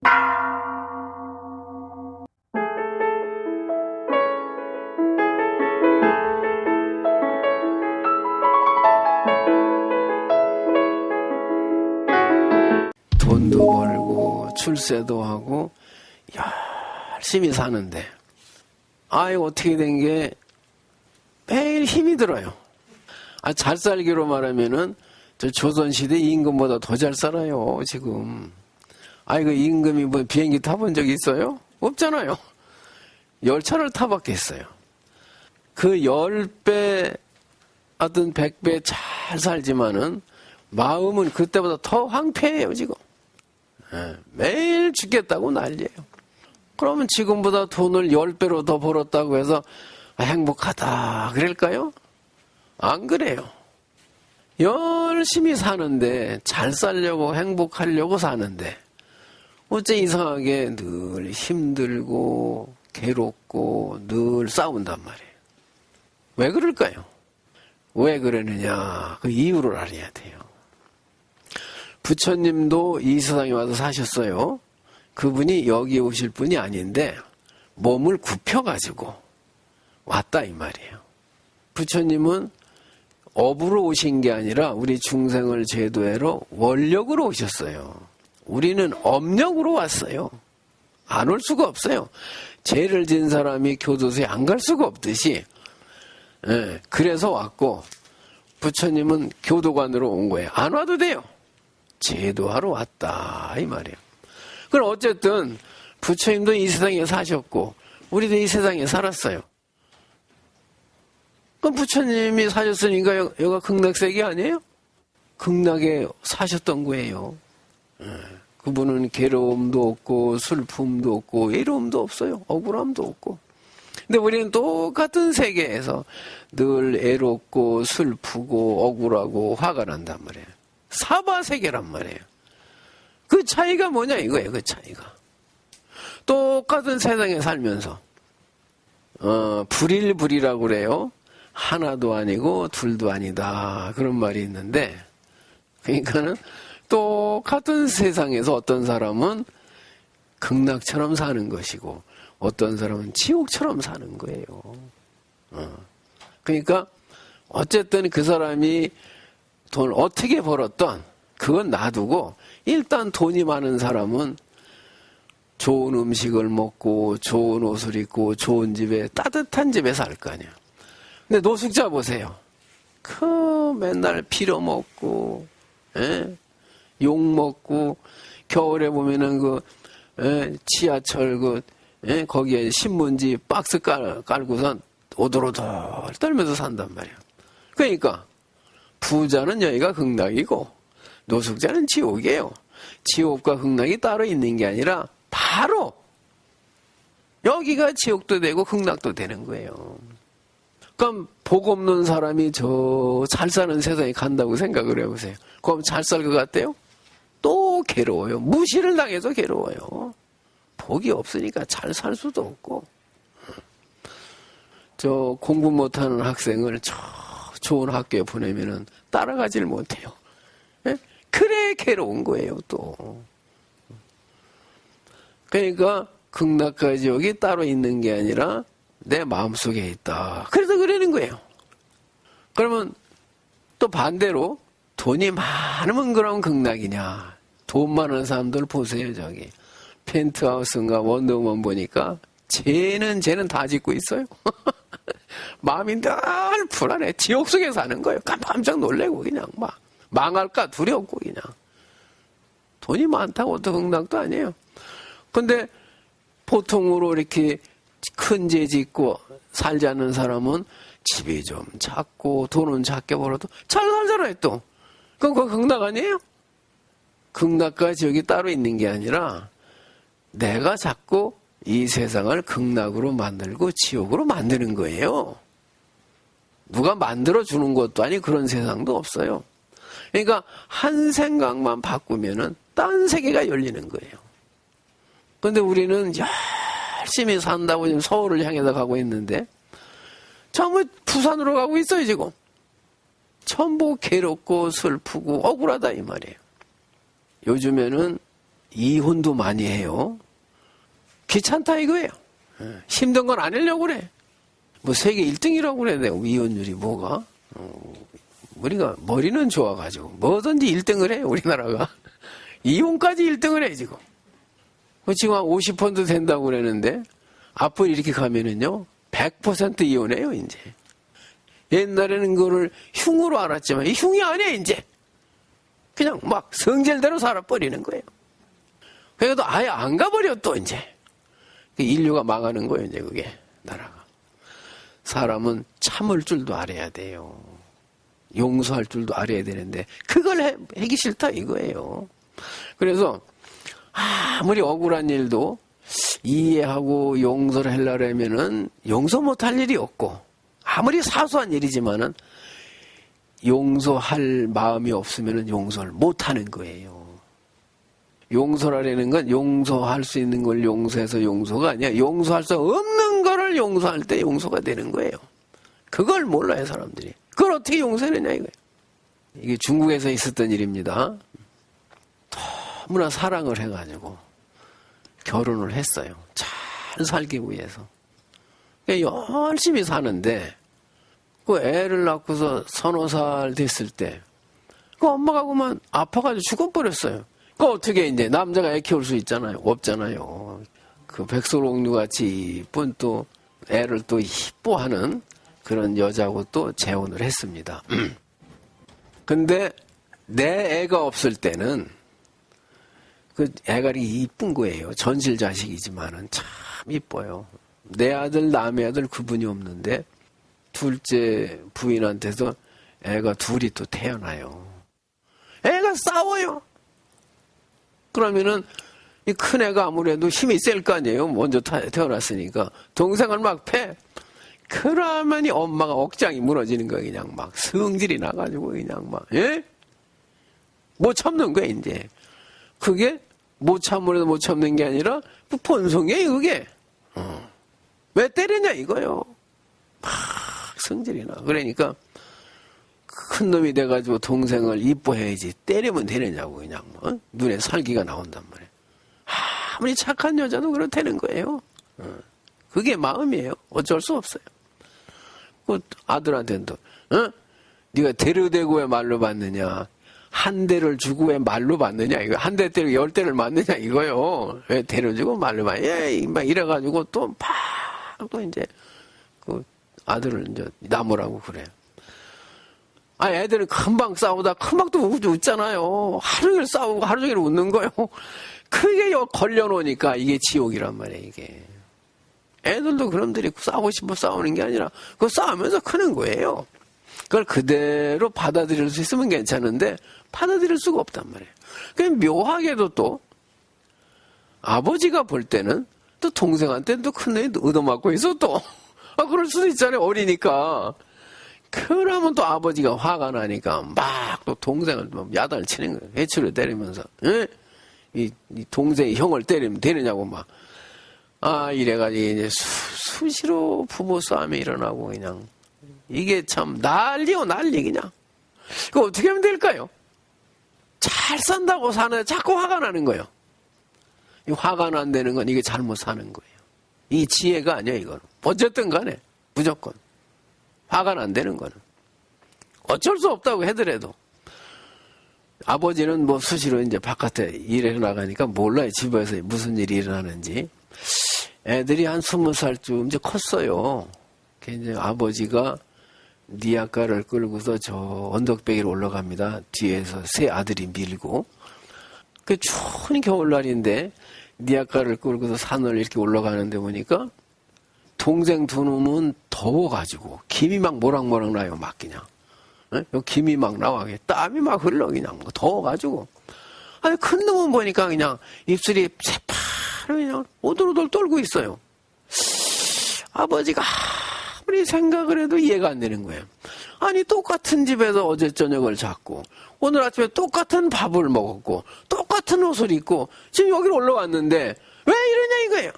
돈도 벌고 출세도 하고 열심히 사는데 어떻게 된 게 매일 힘이 들어요. 잘 살기로 말하면은 저 조선시대 임금보다 더 잘 살아요 지금. 그 임금이 뭐 비행기 타본 적 있어요? 없잖아요. 열차를 타봤겠어요. 그 10배 하든 100배 잘 살지만은 마음은 그때보다 더 황폐해요 지금. 매일 죽겠다고 난리예요. 그러면 지금보다 돈을 10배로 더 벌었다고 해서 행복하다 그럴까요? 안 그래요. 열심히 사는데, 잘 살려고 행복하려고 사는데 어째 이상하게 늘 힘들고 괴롭고 늘 싸운단 말이에요. 왜 그럴까요? 왜 그러느냐, 그 이유를 알아야 돼요. 부처님도 이 세상에 와서 사셨어요. 그분이 여기 오실 분이 아닌데 몸을 굽혀가지고 왔다 이 말이에요. 부처님은 업으로 오신 게 아니라 우리 중생을 제도하러 원력으로 오셨어요. 우리는 업력으로 왔어요. 안 올 수가 없어요. 죄를 진 사람이 교도소에 안 갈 수가 없듯이, 그래서 왔고, 부처님은 교도관으로 온 거예요. 안 와도 돼요. 제도하러 왔다 이 말이에요. 그럼 어쨌든 부처님도 이 세상에 사셨고 우리도 이 세상에 살았어요. 그럼 부처님이 사셨으니까 여기가 극락세계 아니에요? 극락에 사셨던 거예요. 그분은 괴로움도 없고 슬픔도 없고 외로움도 없어요. 억울함도 없고. 근데 우리는 똑같은 세계에서 늘 애롭고 슬프고 억울하고 화가 난단 말이에요. 사바세계란 말이에요. 그 차이가 뭐냐 이거예요. 그 차이가. 똑같은 세상에 살면서 불일불이라고 그래요. 하나도 아니고 둘도 아니다 그런 말이 있는데, 그러니까는 똑같은 세상에서 어떤 사람은 극락처럼 사는 것이고 어떤 사람은 지옥처럼 사는 거예요. 그러니까 어쨌든 그 사람이 돈을 어떻게 벌었던 그건 놔두고 일단 돈이 많은 사람은 좋은 음식을 먹고 좋은 옷을 입고 좋은 집에 따뜻한 집에 살 거 아니야. 근데 노숙자 보세요. 맨날 빌어먹고 욕 먹고 겨울에 보면은 지하철 거기에 신문지 박스 깔고선 오돌오돌 떨면서 산단 말이야. 그러니까 부자는 여기가 극락이고 노숙자는 지옥이에요. 지옥과 극락이 따로 있는 게 아니라 바로 여기가 지옥도 되고 극락도 되는 거예요. 그럼 복 없는 사람이 저 잘 사는 세상에 간다고 생각을 해보세요. 그럼 잘 살 것 같아요? 또 괴로워요. 무시를 당해서 괴로워요. 복이 없으니까 잘 살 수도 없고. 저 공부 못하는 학생을 저 좋은 학교에 보내면은 따라가질 못해요. 그래 괴로운 거예요 또. 그러니까 극락과 지옥이 따로 있는 게 아니라 내 마음속에 있다. 그래서 그러는 거예요. 그러면 또 반대로 돈이 많으면 그럼 극락이냐. 돈 많은 사람들 보세요. 저기 펜트하우스인가 원더우먼 보니까 쟤는 다 짓고 있어요. 마음이 늘 불안해. 지옥 속에 사는 거예요. 깜짝 놀래고 그냥 막 망할까 두렵고 그냥. 돈이 많다고 또 극락도 아니에요. 근데 보통으로 이렇게 큰 재 짓고 살지 않는 사람은 집이 좀 작고 돈은 작게 벌어도 잘 살잖아요 또. 그럼 그거 극락 아니에요? 극락과 지옥이 따로 있는 게 아니라 내가 자꾸 이 세상을 극락으로 만들고 지옥으로 만드는 거예요. 누가 만들어주는 것도 아니 그런 세상도 없어요. 그러니까 한 생각만 바꾸면은 딴 세계가 열리는 거예요. 그런데 우리는 열심히 산다고 지금 서울을 향해서 가고 있는데 전부 부산으로 가고 있어요 지금. 전부 괴롭고 슬프고 억울하다 이 말이에요. 요즘에는 이혼도 많이 해요. 귀찮다 이거예요. 힘든 건 안 하려고 그래. 뭐 세계 1등이라고 그래야 돼요. 이혼율이 뭐가? 우리가 머리는 좋아가지고 뭐든지 1등을 해요. 우리나라가. 이혼까지 1등을 해 지금. 지금 한 50% 된다고 그러는데 앞으로 이렇게 가면은요 100% 이혼해요 이제. 옛날에는 그거를 흉으로 알았지만 이 흉이 아니야 이제. 그냥 막 성질대로 살아버리는 거예요. 그래도 아예 안 가버려 또 이제. 인류가 망하는 거예요 이제 그게 나라가. 사람은 참을 줄도 알아야 돼요. 용서할 줄도 알아야 되는데 그걸 하기 싫다 이거예요. 그래서 아무리 억울한 일도 이해하고 용서를 하려면은 용서 못할 일이 없고 아무리 사소한 일이지만은 용서할 마음이 없으면은 용서를 못하는 거예요. 용서라는 건 용서할 수 있는 걸 용서해서 용서가 아니야. 용서할 수 없는 거를 용서할 때 용서가 되는 거예요. 그걸 몰라요 사람들이. 그걸 어떻게 용서하느냐 이거예요. 이게 중국에서 있었던 일입니다. 너무나 사랑을 해가지고 결혼을 했어요. 잘 살기 위해서. 열심히 사는데 그 애를 낳고서 3-4살 됐을 때 그 엄마가 그만 아파가지고 죽어버렸어요. 그 어떻게 이제 남자가 애 키울 수 있잖아요. 없잖아요. 그 백설옥류 같이 이쁜 또 애를 또 이뻐하는 그런 여자하고 또 재혼을 했습니다. 근데 내 애가 없을 때는 그 애가 이쁜 거예요. 전실 자식이지만은 참 이뻐요. 내 아들 남의 아들 구분이 없는데 둘째 부인한테서 애가 둘이 또 태어나요. 애가 싸워요. 그러면은 이 큰 애가 아무래도 힘이 셀 거 아니에요. 먼저 태어났으니까 동생을 막 패. 그러면 이 엄마가 억장이 무너지는 거야. 그냥 막 성질이 나가지고 그냥 막 못 참는 거야 이제. 그게 못 참으려도 못 참는 게 아니라 본성이에요 그게. 왜 때리냐 이거요. 막 성질이 나. 그러니까 큰 놈이 돼가지고 동생을 이뻐해야지 때리면 되느냐고 그냥 눈에 살기가 나온단 말이에요. 아무리 착한 여자도 그렇다는 거예요. 그게 마음이에요. 어쩔 수 없어요. 그 아들한테는 또 네가 대르대고 왜 말로 받느냐. 한 대를 주고 왜 말로 받느냐 이거. 한 대 때리고 10대를 맞느냐 이거요. 왜 대를 주고 말로 받. 막 이래가지고 또 이제 그 아들을 이제 나무라고 그래요. 애들은 금방 싸우다 금방 또 웃잖아요. 하루 종일 싸우고 하루 종일 웃는 거예요. 그게 걸려놓으니까 이게 지옥이란 말이에요, 이게. 애들도 그놈들이 싸우고 싶어 싸우는 게 아니라 그거 싸우면서 크는 거예요. 그걸 그대로 받아들일 수 있으면 괜찮은데 받아들일 수가 없단 말이에요. 그냥 묘하게도 또 아버지가 볼 때는 또 동생한테는 또 큰 놈이 얻어맞고 있어 또. 그럴 수도 있잖아요, 어리니까. 그러면 또 아버지가 화가 나니까 막 또 동생을 야단을 치는 거예요. 해초를 때리면서. 이 동생이 형을 때리면 되느냐고 막. 이래가지고 이제 수시로 부부싸움이 일어나고 그냥. 이게 참 난리요, 난리 그냥. 그거 어떻게 하면 될까요? 잘 산다고 사는데 자꾸 화가 나는 거예요. 이 화가 난다는 건 이게 잘못 사는 거예요. 이 지혜가 아니에요, 이거는. 어쨌든 간에 무조건. 화가 난다는 거는. 어쩔 수 없다고 해더라도. 아버지는 뭐 수시로 이제 바깥에 일해 나가니까 몰라요. 집에서 무슨 일이 일어나는지. 애들이 한 20살쯤 이제 컸어요. 이제 아버지가 니아까를 끌고서 저 언덕배기로 올라갑니다. 뒤에서 세 아들이 밀고. 그 추운 겨울날인데 니아까를 끌고서 산을 이렇게 올라가는데 보니까 동생 두 놈은 더워가지고 김이 막 모락모락 나요. 막 그냥. 김이 막 나와. 땀이 막 흘러 그냥 더워가지고. 큰 놈은 보니까 그냥 입술이 새파랗게 그냥 오돌오돌 떨고 있어요. 아버지가 아무리 생각을 해도 이해가 안 되는 거예요. 아니 똑같은 집에서 어제 저녁을 잤고 오늘 아침에 똑같은 밥을 먹었고 똑같은 옷을 입고 지금 여기로 올라왔는데 왜 이러냐 이거예요.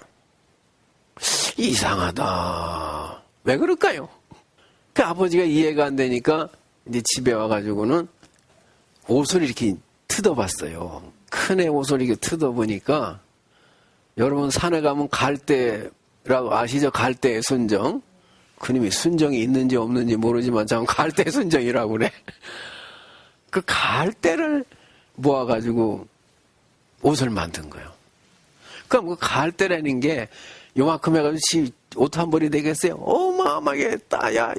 이상하다. 왜 그럴까요? 그 아버지가 이해가 안 되니까 이제 집에 와가지고는 옷을 이렇게 뜯어봤어요. 큰애 옷을 이렇게 뜯어보니까, 여러분 산에 가면 갈대라고 아시죠? 갈대의 순정. 그님이 순정이 있는지 없는지 모르지만 참 갈대 순정이라고 그래. 그 갈대를 모아가지고 옷을 만든 거예요. 그럼 그 갈대라는 게 요만큼 해가지고 옷 한 벌이 되겠어요? 어마어마하게 따야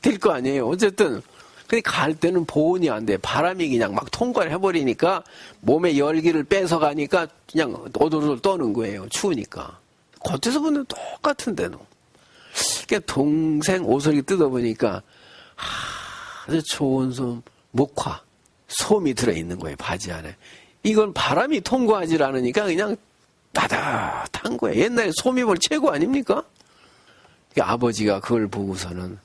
될 거 아니에요. 어쨌든. 근데 갈대는 보온이 안 돼. 바람이 그냥 막 통과를 해버리니까 몸에 열기를 뺏어가니까 그냥 오돌오돌 떠는 거예요. 추우니까. 겉에서 보면 똑같은데도. 그러니까 동생 옷을 뜯어보니까 아주 좋은 목화, 솜이 들어있는 거예요. 바지 안에. 이건 바람이 통과하지 않으니까 그냥 따뜻한 거예요. 옛날에 솜입을 최고 아닙니까? 그러니까 아버지가 그걸 보고서는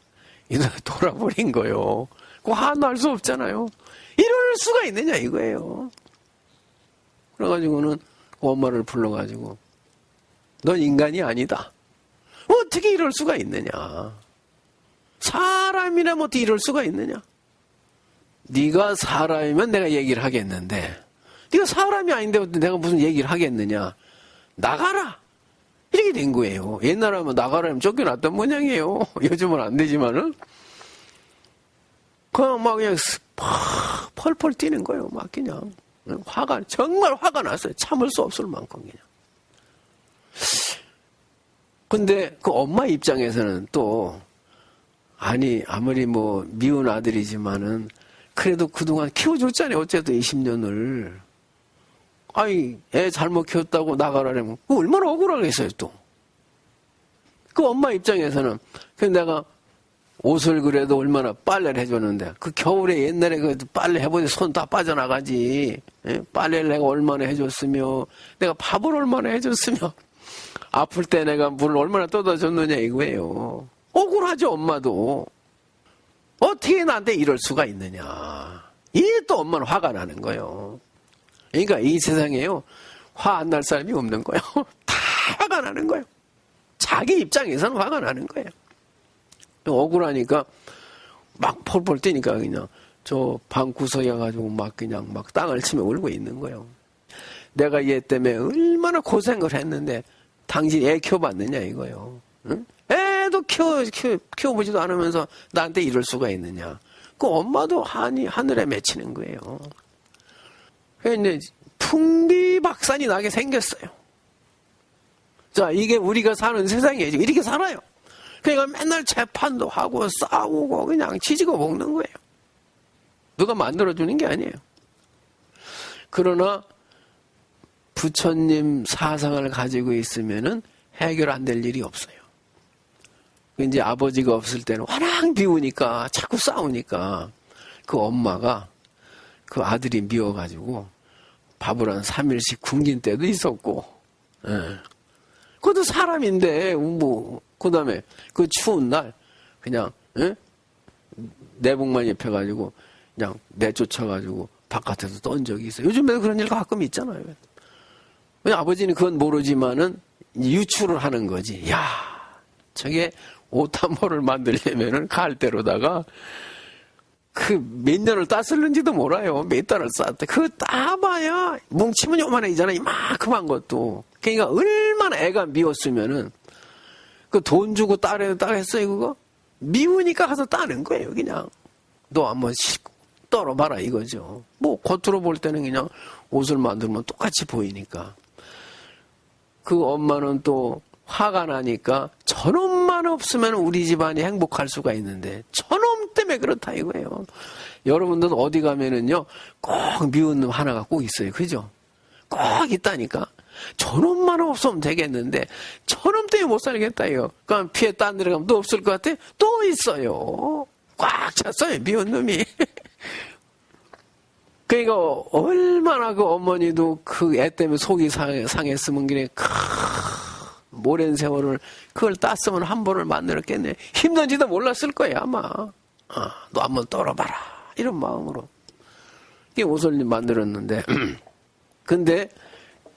돌아버린 거예요. 그거 화날 수 없잖아요. 이럴 수가 있느냐 이거예요. 그래가지고는 엄마를 불러가지고 넌 인간이 아니다. 어떻게 이럴 수가 있느냐. 사람이라면 어떻게 이럴 수가 있느냐. 네가 사람이면 내가 얘기를 하겠는데 네가 사람이 아닌데 내가 무슨 얘기를 하겠느냐. 나가라. 이렇게 된 거예요. 옛날에 하면 나가라면 쫓겨났던 모양이에요. 요즘은 안 되지만은. 그냥 막 그냥 펄펄 뛰는 거예요. 막 그냥. 정말 화가 났어요. 참을 수 없을 만큼 그냥. 근데 그 엄마 입장에서는 또, 아무리 미운 아들이지만은, 그래도 그동안 키워줬잖아요. 어쨌든 20년을. 애 잘못 키웠다고 나가라면, 얼마나 억울하겠어요, 또. 그 엄마 입장에서는, 내가 옷을 그래도 얼마나 빨래를 해줬는데, 그 겨울에 옛날에 그 빨래 해보니 손 다 빠져나가지. 빨래를 내가 얼마나 해줬으며, 내가 밥을 얼마나 해줬으며, 아플 때 내가 물을 얼마나 떠다줬느냐 이거예요. 억울하죠, 엄마도. 어떻게 나한테 이럴 수가 있느냐. 이게 또 엄마는 화가 나는 거예요. 그러니까 이 세상에요, 화 안 날 사람이 없는 거예요. 다 화가 나는 거예요. 자기 입장에서는 화가 나는 거예요. 억울하니까 막 폴폴 뛰니까 그냥 저 방구석에 가지고 막 그냥 막 땅을 치며 울고 있는 거예요. 내가 얘 때문에 얼마나 고생을 했는데 당신 애 키워봤느냐 이거요. 응? 애도 키워보지도 않으면서 나한테 이럴 수가 있느냐. 그 엄마도 하늘에 맺히는 거예요. 그런데 풍비박산이 나게 생겼어요. 자, 이게 우리가 사는 세상이에요. 이렇게 살아요. 그러니까 맨날 재판도 하고 싸우고 그냥 치지고 먹는 거예요. 누가 만들어주는 게 아니에요. 그러나 부처님 사상을 가지고 있으면은 해결 안 될 일이 없어요. 이제 아버지가 없을 때는 워낙 미우니까 자꾸 싸우니까 그 엄마가 그 아들이 미워가지고 밥을 한 3일씩 굶긴 때도 있었고, 그것도 사람인데 그 다음에 그 추운 날 그냥 내복만 입혀가지고 그냥 내쫓아가지고 바깥에서 떤 적이 있어요. 요즘에도 그런 일 가끔 있잖아요. 아버지는 그건 모르지만은 유추를 하는 거지. 야, 저게 옷 한 벌을 만들려면은 갈대로다가 그 몇 년을 따쓸는지도 몰라요. 몇 달을 쌌대. 그거 따봐야 뭉치면 요만해지잖아. 이만큼한 것도. 그러니까 얼마나 애가 미웠으면은 그 돈 주고 따겠어요 그거? 미우니까 가서 따는 거예요 그냥. 너 한번 떨어봐라 이거죠. 겉으로 볼 때는 그냥 옷을 만들면 똑같이 보이니까. 그 엄마는 또 화가 나니까 저놈만 없으면 우리 집안이 행복할 수가 있는데 저놈 때문에 그렇다 이거예요. 여러분들은 어디 가면은요 꼭 미운 놈 하나가 꼭 있어요. 그죠? 꼭 있다니까. 저놈만 없으면 되겠는데 저놈 때문에 못 살겠다 이거. 그럼 피해 딴 데 가면 또 없을 것 같아? 또 있어요. 꽉 찼어요 미운 놈이. 그러니까 얼마나 그 어머니도 그 애 때문에 속이 상했으면 그래 오랜 세월을 그걸 땄으면 한 번을 만들었겠네. 힘든지도 몰랐을 거예요 아마. 너 한번 떨어봐라 이런 마음으로 이 옷을 만들었는데 근데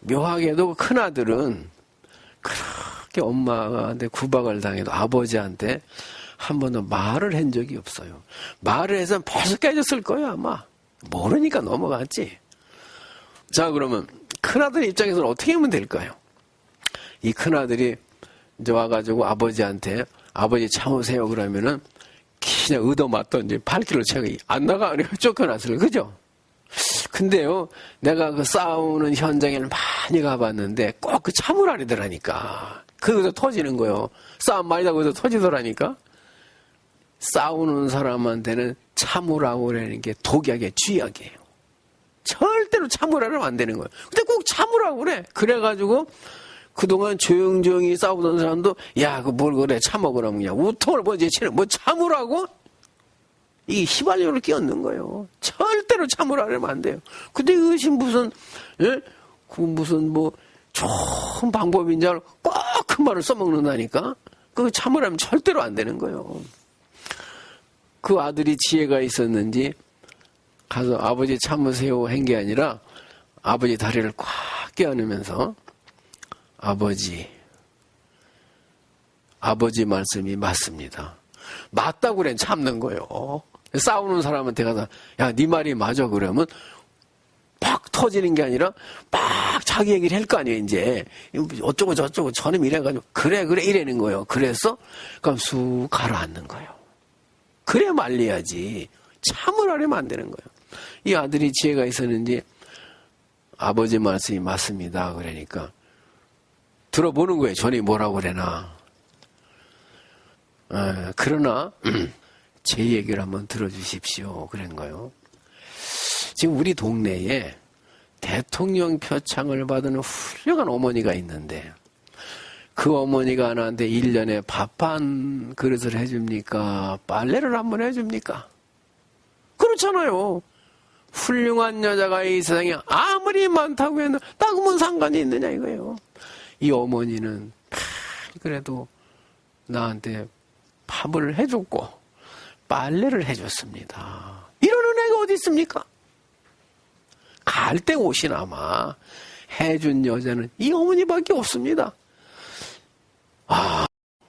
묘하게도 큰아들은 그렇게 엄마한테 구박을 당해도 아버지한테 한 번도 말을 한 적이 없어요. 말을 해서 벌써 깨졌을 거예요 아마. 모르니까 넘어갔지. 자, 그러면 큰아들 입장에서는 어떻게 하면 될까요? 이 큰아들이 이제 와가지고 아버지한테 아버지 참으세요 그러면은 그냥 얻어맞던지 발길을 채고 안 나가 그래 쫓겨났어요. 그죠? 근데요, 내가 그 싸우는 현장에는 많이 가봤는데 꼭 그 참으라니더라니까. 거기서 터지는 거요. 싸움 많이 나고 거기서 터지더라니까. 싸우는 사람한테는 참으라고 그러는 게 독약이에요. 쥐약이에요. 절대로 참으라면 안 되는 거예요. 근데 꼭 참으라고 그래. 그래가지고 그동안 조용조용히 싸우던 사람도 야, 그 뭘 그래 참어 그러면 그냥 우통을 뭐지 뭐 참으라고? 이게 휘발유를 끼얹는 거예요. 절대로 참으라면 안 돼요. 근데 그것이 무슨 예? 그 무슨 뭐 좋은 방법인 줄 알고 꼭 그 말을 써먹는다니까. 그 참으라면 절대로 안 되는 거예요. 그 아들이 지혜가 있었는지 가서 아버지 참으세요 한 게 아니라 아버지 다리를 꽉 껴안으면서 아버지 말씀이 맞습니다. 맞다고 그래 참는 거예요. 싸우는 사람한테 가서 야, 네 말이 맞아 그러면 팍 터지는 게 아니라 막 자기 얘기를 할 거 아니에요. 이제 어쩌고 저쩌고 저놈 이래가지고 그래 이래는 거예요. 그래서 그럼 쑥 가라앉는 거예요. 그래 말려야지. 참으라면 안 되는 거예요. 이 아들이 지혜가 있었는지 아버지 말씀이 맞습니다. 그러니까 들어보는 거예요. 전이 뭐라고 그래나. 그러나 제 얘기를 한번 들어주십시오. 그런 거예요. 지금 우리 동네에 대통령 표창을 받은 훌륭한 어머니가 있는데 그 어머니가 나한테 1년에 밥 한 그릇을 해줍니까? 빨래를 한번 해줍니까? 그렇잖아요. 훌륭한 여자가 이 세상에 아무리 많다고 해도 나그면 상관이 있느냐 이거예요. 이 어머니는 그래도 나한테 밥을 해줬고 빨래를 해줬습니다. 이런 은혜가 어디 있습니까? 갈 때 옷이나마 해준 여자는 이 어머니밖에 없습니다.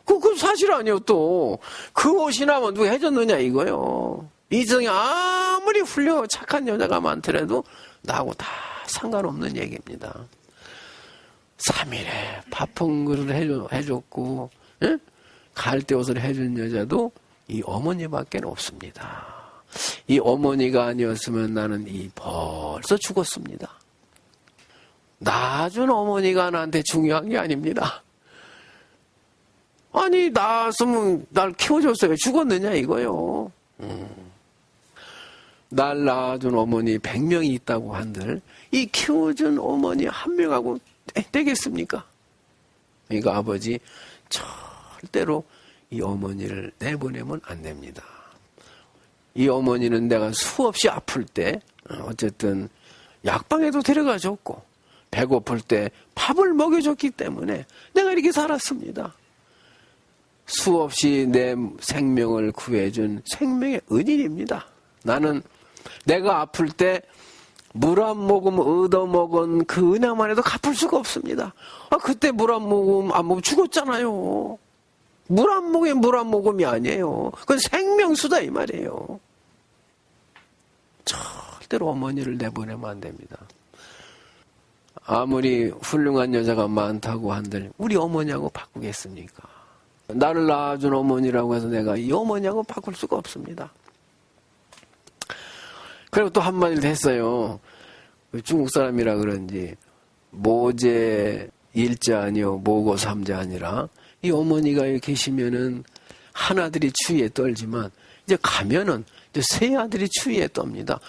그 사실 아니에요 또. 그 옷이나마 누가 해줬느냐 이거요. 이 세상에 아무리 훌륭하고 착한 여자가 많더라도 나하고 다 상관없는 얘기입니다. 3일에 밥 한 그릇을 해줬고 예? 갈 때 옷을 해준 여자도 이 어머니밖에 없습니다. 이 어머니가 아니었으면 나는 벌써 죽었습니다. 낳아준 어머니가 나한테 중요한 게 아닙니다. 아니 낳았으면 날 키워줬어요. 죽었느냐 이거요. 날 낳아준 어머니 100명이 있다고 한들 이 키워준 어머니 한 명하고 되겠습니까? 그러니까 아버지 절대로 이 어머니를 내보내면 안 됩니다. 이 어머니는 내가 수없이 아플 때 어쨌든 약방에도 데려가줬고 배고플 때 밥을 먹여줬기 때문에 내가 이렇게 살았습니다. 수없이 내 생명을 구해준 생명의 은인입니다. 나는 내가 아플 때 물 한 모금 얻어먹은 그 은혜만 해도 갚을 수가 없습니다. 그때 물 한 모금 안 먹으면 죽었잖아요. 물 한 모금이 아니에요. 그건 생명수다 이 말이에요. 절대로 어머니를 내보내면 안 됩니다. 아무리 훌륭한 여자가 많다고 한들 우리 어머니하고 바꾸겠습니까? 나를 낳아준 어머니라고 해서 내가 이 어머니하고 바꿀 수가 없습니다. 그리고 또 한마디를 했어요. 중국 사람이라 그런지 모제 1자 아니요 모고 3자 아니라 이 어머니가 계시면은 하나들이 추위에 떨지만 이제 가면은 이제 세 아들이 추위에 떱니다.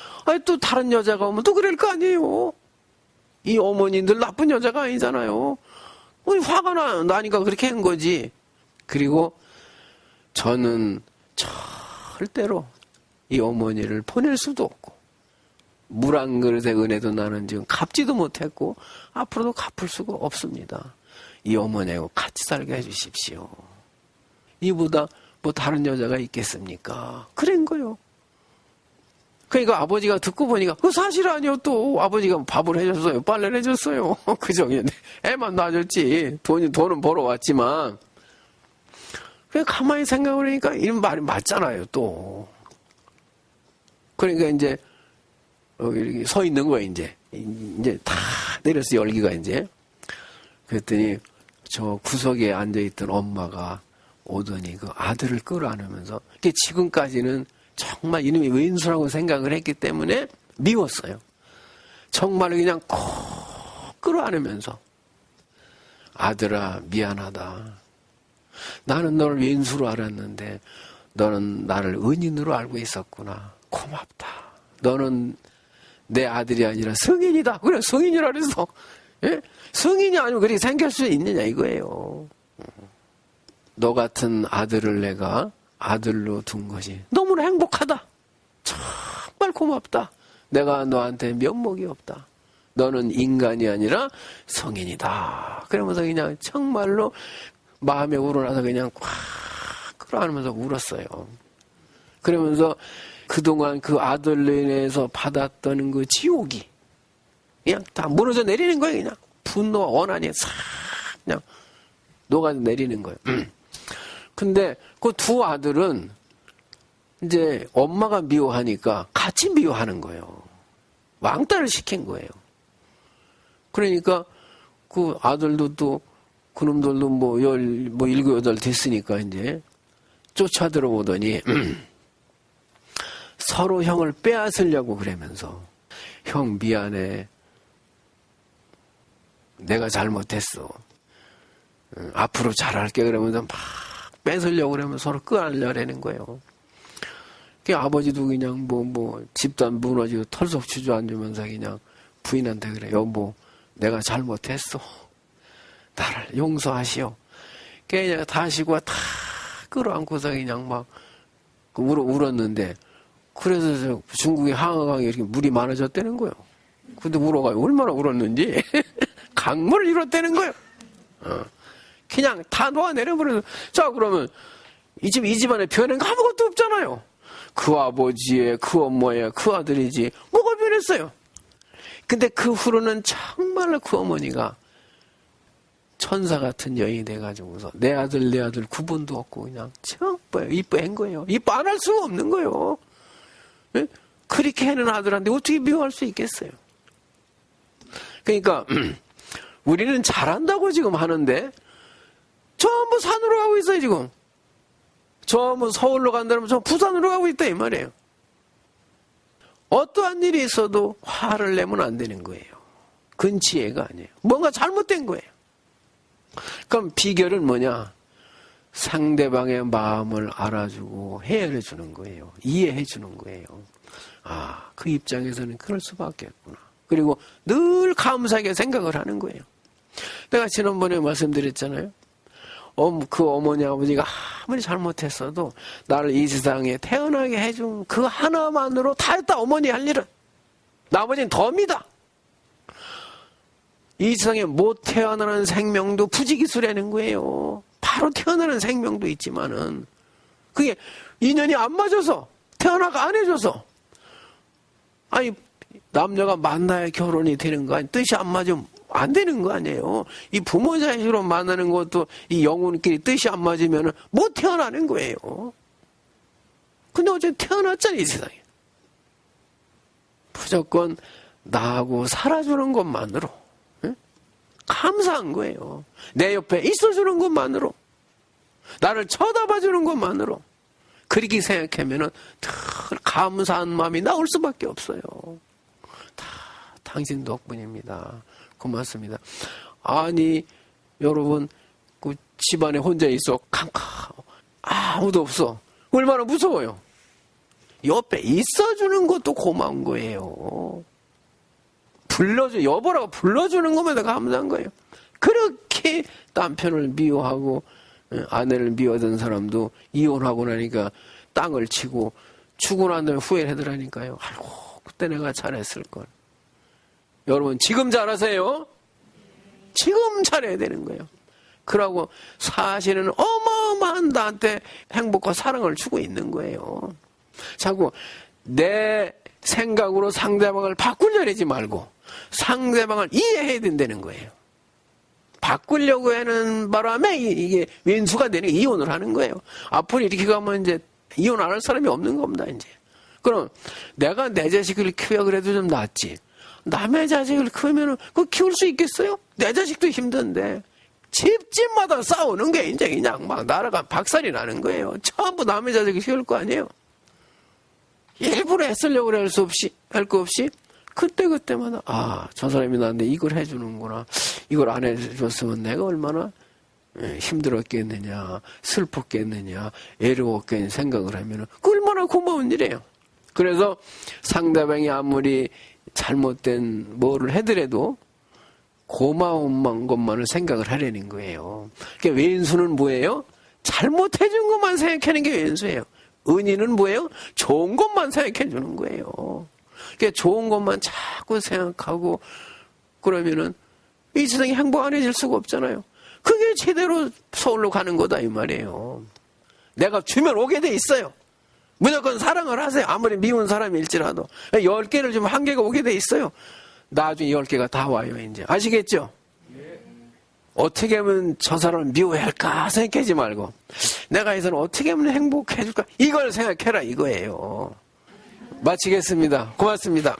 또 다른 여자가 오면 또 그럴 거 아니에요. 이 어머니들 나쁜 여자가 아니잖아요. 화가 나니까 그렇게 한 거지. 그리고 저는 절대로 이 어머니를 보낼 수도 없고 물 한 그릇의 은혜도 나는 지금 갚지도 못했고 앞으로도 갚을 수가 없습니다. 이 어머니하고 같이 살게 해주십시오. 이보다 뭐 다른 여자가 있겠습니까? 그런 거요. 그러니까 아버지가 듣고 보니까 그 사실 아니요. 또 아버지가 밥을 해줬어요. 빨래를 해줬어요. 그죠? 애만 놔줬지. 돈은 벌어왔지만 그냥 가만히 생각을 하니까 이런 말이 맞잖아요. 또 그러니까 이제 이렇게 서 있는 거예요. 이제 이제 다 내렸어, 열기가 이제. 그랬더니 저 구석에 앉아있던 엄마가 오더니 그 아들을 끌어안으면서, 지금까지는 정말 이놈이 왼수라고 생각을 했기 때문에 미웠어요. 정말 그냥 콕 끌어안으면서, 아들아, 미안하다. 나는 너를 왼수로 알았는데 너는 나를 은인으로 알고 있었구나. 고맙다. 너는 내 아들이 아니라 성인이다. 그래, 성인이라 그래서. 예? 성인이 아니면 그렇게 생길 수 있느냐 이거예요. 너 같은 아들을 내가 아들로 둔 것이 너무나 행복하다. 정말 고맙다. 내가 너한테 면목이 없다. 너는 인간이 아니라 성인이다. 그러면서 그냥 정말로 마음에 우러나서 그냥 꽉 끌어안으면서 울었어요. 그러면서 그동안 그 아들로 인해서 받았던 그 지옥이 그냥 다 무너져 내리는 거예요. 그냥 분노와 원한이 싹 그냥 녹아 내리는 거예요. 근데 그 두 아들은 이제 엄마가 미워하니까 같이 미워하는 거예요. 왕따를 시킨 거예요. 그러니까 그 아들도 또 그놈들도 뭐 7, 8 됐으니까 이제 쫓아들어오더니 서로 형을 빼앗으려고 그러면서 형 미안해. 내가 잘못했어. 앞으로 잘할게 그러면서 막 뺏으려고 그러면 서로 끄안으려는 거예요. 그 아버지도 그냥 뭐 집단 무너지고 털썩 주저앉으면서 그냥 부인한테 그래. 여보 내가 잘못했어. 나를 용서하시오. 그냥 다시고 다 끌어안고서 그냥 막 울었는데 그래서 중국의 항해강에 이렇게 물이 많아졌다는 거예요. 근데 울어가지고 얼마나 울었는지 강물을 잃었다는 거예요. 그냥 다 녹아내려버려서. 자 그러면 이 집안에 변한 거 아무것도 없잖아요. 그 아버지의 그 엄마의 그 아들이지 뭐가 변했어요. 근데 그 후로는 정말로 그 어머니가 천사 같은 여인이 돼가지고서 내 아들 구분도 없고 그냥 정말 이뻐한 거예요. 이뻐 안 할 수가 없는 거예요. 네? 그렇게 하는 아들한테 어떻게 미워할 수 있겠어요. 그러니까 우리는 잘한다고 지금 하는데 전부 산으로 가고 있어요 지금. 전부 서울로 간다면 저 부산으로 가고 있다 이 말이에요. 어떠한 일이 있어도 화를 내면 안 되는 거예요. 근치애가 아니에요. 뭔가 잘못된 거예요. 그럼 비결은 뭐냐? 상대방의 마음을 알아주고 헤아려 주는 거예요. 이해해 주는 거예요. 아, 그 입장에서는 그럴 수밖에 없구나. 그리고 늘 감사하게 생각을 하는 거예요. 내가 지난번에 말씀드렸잖아요. 그 어머니 아버지가 아무리 잘못했어도 나를 이 세상에 태어나게 해준 그 하나만으로 다 했다. 어머니 할 일은. 나머지는 덤이다. 이 세상에 못 태어나는 생명도 부지기수라는 거예요. 바로 태어나는 생명도 있지만은 그게 인연이 안 맞아서 태어나가 안 해줘서 아니 남녀가 만나야 결혼이 되는 거 아니 뜻이 안 맞으면 안 되는 거 아니에요. 이 부모 자식으로 만나는 것도 이 영혼끼리 뜻이 안 맞으면 못 태어나는 거예요. 근데 어쨌든 태어났잖아 이 세상에. 무조건 나하고 살아주는 것만으로 감사한 거예요. 내 옆에 있어주는 것만으로. 나를 쳐다봐주는 것만으로. 그렇게 생각하면 늘 감사한 마음이 나올 수밖에 없어요. 다 당신 덕분입니다. 고맙습니다. 아니 여러분 그 집안에 혼자 있어 캄캄 아무도 없어. 얼마나 무서워요. 옆에 있어주는 것도 고마운 거예요. 여보라고 불러주는 것만 감사한 거예요. 그렇게 남편을 미워하고 아내를 미워하던 사람도 이혼하고 나니까 땅을 치고 죽고 난 다음에 후회를 하더라니까요. 아이고 그때 내가 잘했을걸. 여러분 지금 잘하세요. 지금 잘해야 되는 거예요. 그러고 사실은 어마어마한 나한테 행복과 사랑을 주고 있는 거예요. 자꾸 내 생각으로 상대방을 바꾸려 하지 말고 상대방을 이해해야 된다는 거예요. 바꾸려고 하는 바람에 이게 왼수가 되는 이혼을 하는 거예요. 앞으로 이렇게 가면 이제 이혼 안 할 사람이 없는 겁니다. 이제. 그럼 내가 내 자식을 키워 그래도 좀 낫지. 남의 자식을 크면은 그거 키울 수 있겠어요? 내 자식도 힘든데. 집집마다 싸우는 게 이제 그냥 막 나라가 박살이 나는 거예요. 전부 남의 자식을 키울 거 아니에요. 일부러 애쓰려고 할 거 없이 그때마다 저 사람이 나한테 이걸 해주는구나. 이걸 안 해줬으면 내가 얼마나 힘들었겠느냐, 슬펐겠느냐, 애로웠겠느냐 생각을 하면은 그 얼마나 고마운 일이에요. 그래서 상대방이 아무리 잘못된 뭐를 해더라도 고마운 것만을 생각을 하려는 거예요. 그러니까 왼수는 뭐예요? 잘못해준 것만 생각하는 게 왼수예요. 은인은 뭐예요? 좋은 것만 생각해 주는 거예요. 그러니까 좋은 것만 자꾸 생각하고 그러면은 이 세상이 행복 안 해질 수가 없잖아요. 그게 제대로 서울로 가는 거다 이 말이에요. 내가 주면 오게 돼 있어요. 무조건 사랑을 하세요. 아무리 미운 사람일지라도 10개를 주면 1개가 오게 돼 있어요. 나중에 10개가 다 와요 이제. 아시겠죠? 어떻게 하면 저 사람을 미워할까 생각하지 말고 내가 이 사람 어떻게 하면 행복해줄까 이걸 생각해라 이거예요. 마치겠습니다. 고맙습니다.